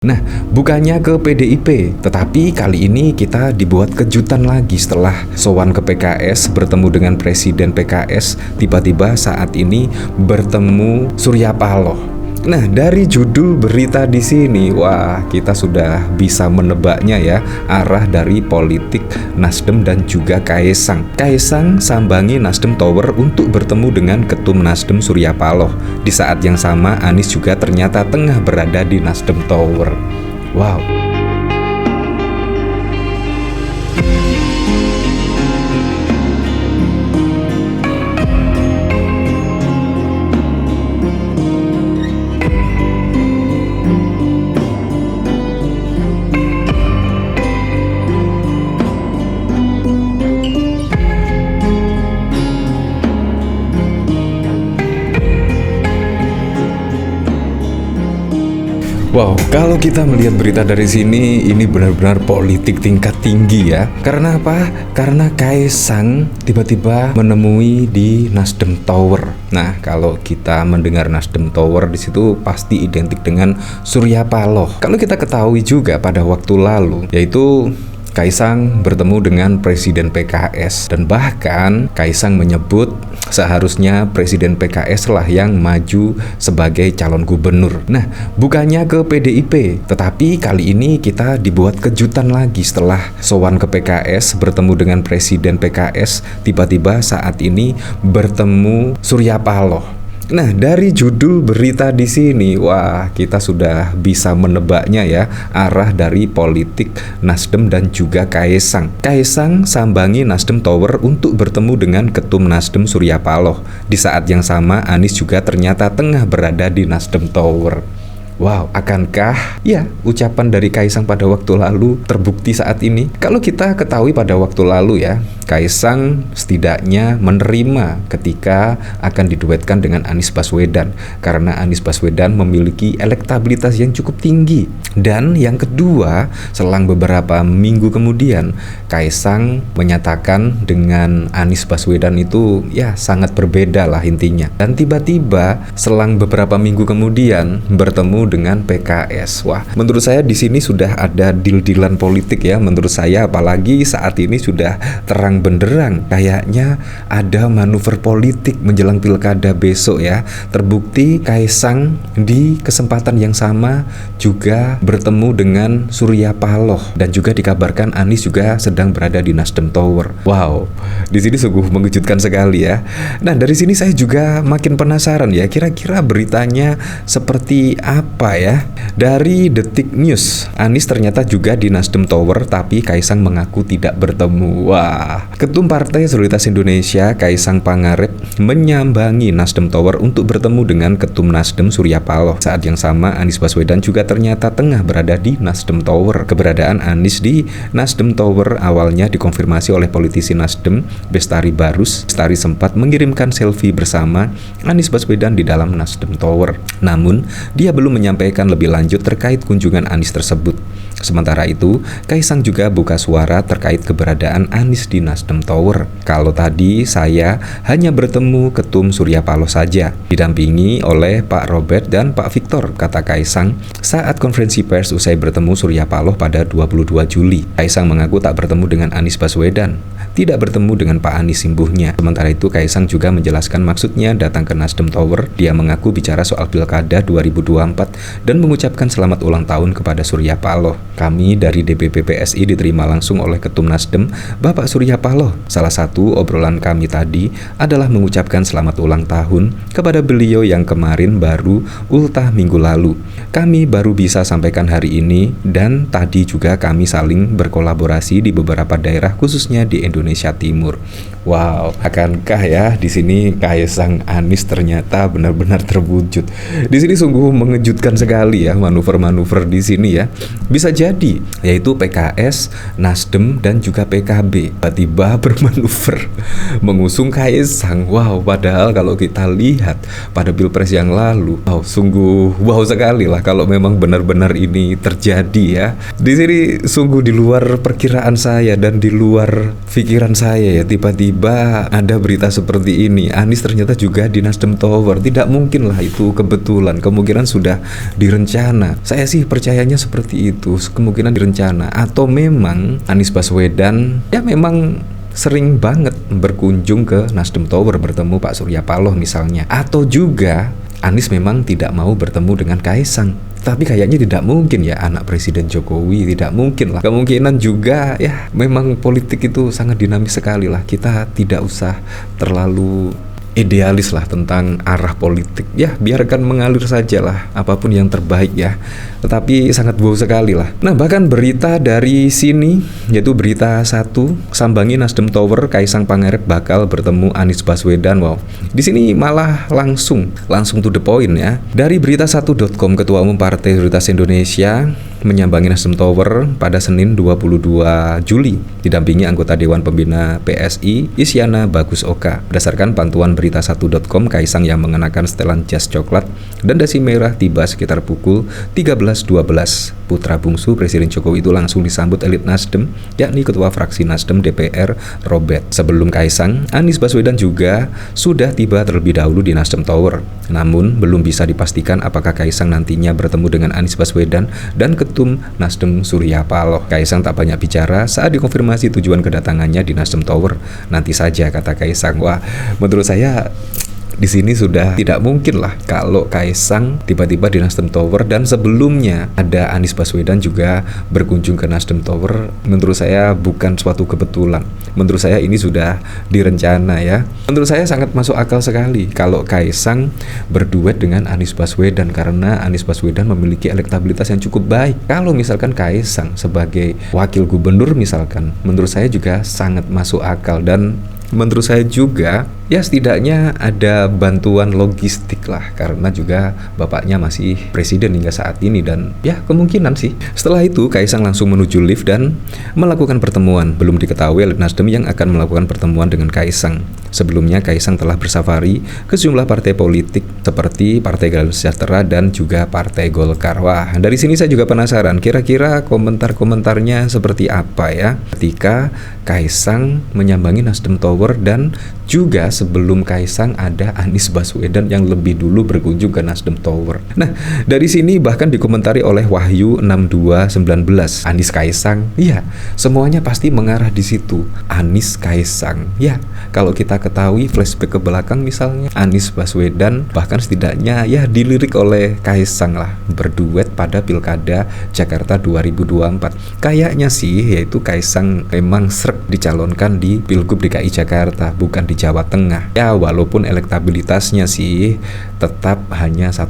Nah, bukannya ke PDIP, tetapi kali ini kita dibuat kejutan lagi setelah sowan ke PKS, bertemu dengan Presiden PKS, tiba-tiba saat ini bertemu Surya Paloh. Nah, dari judul berita di sini, wah, kita sudah bisa menebaknya ya, arah dari politik Nasdem dan juga Kaesang. Kaesang sambangi Nasdem Tower untuk bertemu dengan Ketum Nasdem Surya Paloh. Di saat yang sama, Anies juga ternyata tengah berada di Nasdem Tower. Wow. Wow, kalau kita melihat berita dari sini, ini benar-benar politik tingkat tinggi ya. Karena apa? Karena Kaesang tiba-tiba menemui di Nasdem Tower. Nah, kalau kita mendengar Nasdem Tower di situ pasti identik dengan Surya Paloh. Kalau kita ketahui juga pada waktu lalu, yaitu Kaesang bertemu dengan Presiden PKS, dan bahkan Kaesang menyebut seharusnya Presiden PKS lah yang maju sebagai calon gubernur. Nah, bukannya ke PDIP, tetapi kali ini kita dibuat kejutan lagi setelah sowan ke PKS, bertemu dengan Presiden PKS, tiba-tiba saat ini bertemu Surya Paloh. Nah, dari judul berita di sini, wah, kita sudah bisa menebaknya ya, arah dari politik Nasdem dan juga Kaesang. Kaesang sambangi Nasdem Tower untuk bertemu dengan Ketum Nasdem Surya Paloh. Di saat yang sama, Anies juga ternyata tengah berada di Nasdem Tower. Wow, akankah ya ucapan dari Kaesang pada waktu lalu terbukti saat ini? Kalau kita ketahui pada waktu lalu ya, Kaesang setidaknya menerima ketika akan diduetkan dengan Anies Baswedan, karena Anies Baswedan memiliki elektabilitas yang cukup tinggi. Dan yang kedua, selang beberapa minggu kemudian, Kaesang menyatakan dengan Anies Baswedan itu ya sangat berbeda lah intinya. Dan tiba-tiba selang beberapa minggu kemudian bertemu dengan PKS. Wah, menurut saya di sini sudah ada deal-dealan politik ya. Menurut saya, apalagi saat ini sudah terang benderang kayaknya ada manuver politik menjelang pilkada besok ya. Terbukti Kaesang di kesempatan yang sama juga bertemu dengan Surya Paloh, dan juga dikabarkan Anies juga sedang berada di Nasdem Tower. Wow, di sini sungguh mengejutkan sekali ya. Nah, dari sini saya juga makin penasaran ya, kira-kira beritanya seperti apa ya? Dari Detik News, Anies ternyata juga di Nasdem Tower, tapi Kaesang mengaku tidak bertemu. Wah, Ketum Partai Solidaritas Indonesia Kaesang Pangarep menyambangi Nasdem Tower untuk bertemu dengan Ketum Nasdem Surya Paloh. Saat yang sama, Anies Baswedan juga ternyata tengah berada di Nasdem Tower. Keberadaan Anies di Nasdem Tower awalnya dikonfirmasi oleh politisi Nasdem Bestari Barus. Bestari sempat mengirimkan selfie bersama Anies Baswedan di dalam Nasdem Tower. Namun, dia belum menyampaikan lebih lanjut terkait kunjungan Anies tersebut. Sementara itu, Kaesang juga buka suara terkait keberadaan Anies di Nasdem Tower. Kalau tadi saya hanya bertemu Ketum Surya Paloh saja, didampingi oleh Pak Robert dan Pak Victor, kata Kaesang saat konferensi pers usai bertemu Surya Paloh pada 22 Juli. Kaesang mengaku tak bertemu dengan Anies Baswedan, tidak bertemu dengan Pak Anies imbuhnya. Sementara itu, Kaesang juga menjelaskan maksudnya datang ke Nasdem Tower. Dia mengaku bicara soal pilkada 2024 dan mengucapkan selamat ulang tahun kepada Surya Paloh. Kami dari DPP PSI diterima langsung oleh Ketum Nasdem, Bapak Surya Paloh. Salah satu obrolan kami tadi adalah mengucapkan selamat ulang tahun kepada beliau yang kemarin baru ultah minggu lalu. Kami baru bisa sampaikan hari ini, dan tadi juga kami saling berkolaborasi di beberapa daerah khususnya di Indonesia Timur. Wow, akankah ya di sini Kaesang Anies ternyata benar-benar terwujud. Di sini sungguh mengejutkan sekali ya manuver-manuver di sini ya. Bisa jadi yaitu PKS, Nasdem dan juga PKB tiba-tiba bermanuver mengusung Kaesang. Wow, padahal kalau kita lihat pada Pilpres yang lalu, sungguh wow sekali lah kalau memang benar-benar ini terjadi ya. Di sini sungguh di luar perkiraan saya dan di luar pikiran pikiran saya ya, tiba-tiba ada berita seperti ini, Anies ternyata juga di Nasdem Tower. Tidak mungkin lah itu kebetulan, kemungkinan sudah direncana. Saya sih percayanya seperti itu, kemungkinan direncana. Atau memang Anies Baswedan ya memang sering banget berkunjung ke Nasdem Tower bertemu Pak Surya Paloh misalnya. Atau juga Anies memang tidak mau bertemu dengan Kaisang. Tapi kayaknya tidak mungkin ya, anak Presiden Jokowi, tidak mungkin lah. Kemungkinan juga ya memang politik itu sangat dinamis sekali lah. Kita tidak usah terlalu idealis lah tentang arah politik. Ya biarkan mengalir saja lah, apapun yang terbaik ya. Tetapi sangat wow sekali lah. Nah bahkan berita dari sini, yaitu berita 1, sambangi Nasdem Tower, Kaisang Pangarep bakal bertemu Anies Baswedan. Wow, di sini malah langsung to the point ya. Dari berita1.com, Ketua Umum Partai Solidaritas Indonesia menyambangi Nasdem Tower pada Senin 22 Juli didampingi anggota Dewan Pembina PSI Isyana Bagus Oka. Berdasarkan pantauan berita1.com, Kaisang yang mengenakan setelan jas coklat dan dasi merah tiba sekitar pukul 13.12. Putra bungsu Presiden Jokowi itu langsung disambut elit Nasdem, yakni Ketua Fraksi Nasdem DPR Robert. Sebelum Kaisang, Anies Baswedan juga sudah tiba terlebih dahulu di Nasdem Tower. Namun belum bisa dipastikan apakah Kaisang nantinya bertemu dengan Anies Baswedan dan Ketum Nasdem Surya Paloh. Kaisang tak banyak bicara saat dikonfirmasi tujuan kedatangannya di Nasdem Tower. Nanti saja, kata Kaisang. Wah, menurut saya di sini sudah tidak mungkin lah kalau Kaisang tiba-tiba di Nasdem Tower, dan sebelumnya ada Anies Baswedan juga berkunjung ke Nasdem Tower. Menurut saya bukan suatu kebetulan. Menurut saya ini sudah direncana ya. Menurut saya sangat masuk akal sekali kalau Kaisang berduet dengan Anies Baswedan, karena Anies Baswedan memiliki elektabilitas yang cukup baik. Kalau misalkan Kaisang sebagai wakil gubernur misalkan, menurut saya juga sangat masuk akal. Dan menurut saya juga ya setidaknya ada bantuan logistik lah, karena juga bapaknya masih presiden hingga saat ini, dan ya kemungkinan sih. Setelah itu Kaisang langsung menuju lift dan melakukan pertemuan. Belum diketahui elit Nasdem yang akan melakukan pertemuan dengan Kaisang. Sebelumnya Kaisang telah bersafari ke sejumlah partai politik seperti Partai Keadilan Sejahtera dan juga Partai Golkar. Wah, dari sini saya juga penasaran kira-kira komentar-komentarnya seperti apa ya ketika Kaisang menyambangi Nasdem Tower, dan juga sebelum Kaisang ada Anies Baswedan yang lebih dulu berkunjung ke Nasdem Tower. Nah, dari sini bahkan dikomentari oleh Wahyu 6219, Anies Kaisang, ya semuanya pasti mengarah di situ. Anies Kaisang, ya kalau kita ketahui flashback ke belakang misalnya, Anies Baswedan bahkan setidaknya ya dilirik oleh Kaisang lah berduet pada Pilkada Jakarta 2024. Kayaknya sih yaitu Kaisang memang srek dicalonkan di Pilgub DKI Jakarta, bukan di Jawa Tengah. Ya walaupun elektabilitasnya sih tetap hanya 1%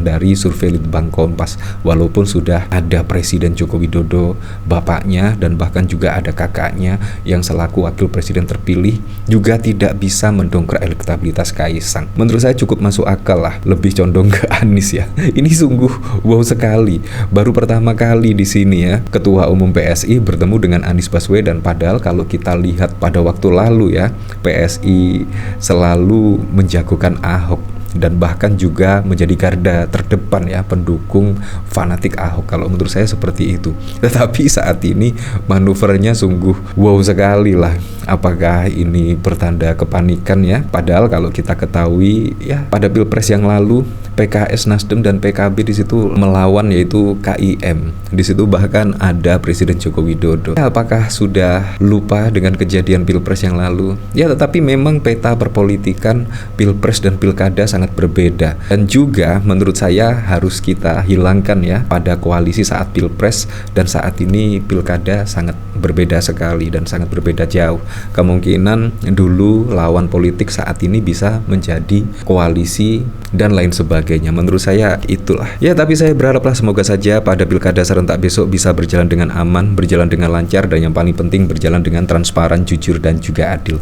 dari survei Litbang Kompas, walaupun sudah ada Presiden Joko Widodo, bapaknya, dan bahkan juga ada kakaknya yang selaku wakil presiden terpilih, juga tidak bisa mendongkrak elektabilitas Kaisang. Menurut saya cukup masuk akal lah, lebih condong ke Anies ya. Ini sungguh wow sekali. Baru pertama kali di sini ya Ketua Umum PSI bertemu dengan Anies Baswedan. Padahal kalau kita lihat pada waktu lalu ya, PSI selalu menjagokan Ahok dan bahkan juga menjadi garda terdepan ya pendukung fanatik Ahok. Kalau menurut saya seperti itu. Tetapi saat ini manuvernya sungguh wow sekali lah. Apakah ini pertanda kepanikan ya? Padahal kalau kita ketahui ya pada Pilpres yang lalu PKS, Nasdem, dan PKB di situ melawan yaitu KIM. Di situ bahkan ada Presiden Joko Widodo. Ya, apakah sudah lupa dengan kejadian Pilpres yang lalu? Ya, tetapi memang peta perpolitikan Pilpres dan Pilkada sangat berbeda. Dan juga menurut saya harus kita hilangkan ya pada koalisi saat Pilpres dan saat ini Pilkada sangat berbeda sekali dan sangat berbeda jauh. Kemungkinan dulu lawan politik saat ini bisa menjadi koalisi dan lain sebagainya. Menurut saya itulah. Ya, tapi saya berharaplah semoga saja pada Pilkada serentak besok bisa berjalan dengan aman, berjalan dengan lancar, dan yang paling penting berjalan dengan transparan, jujur, dan juga adil.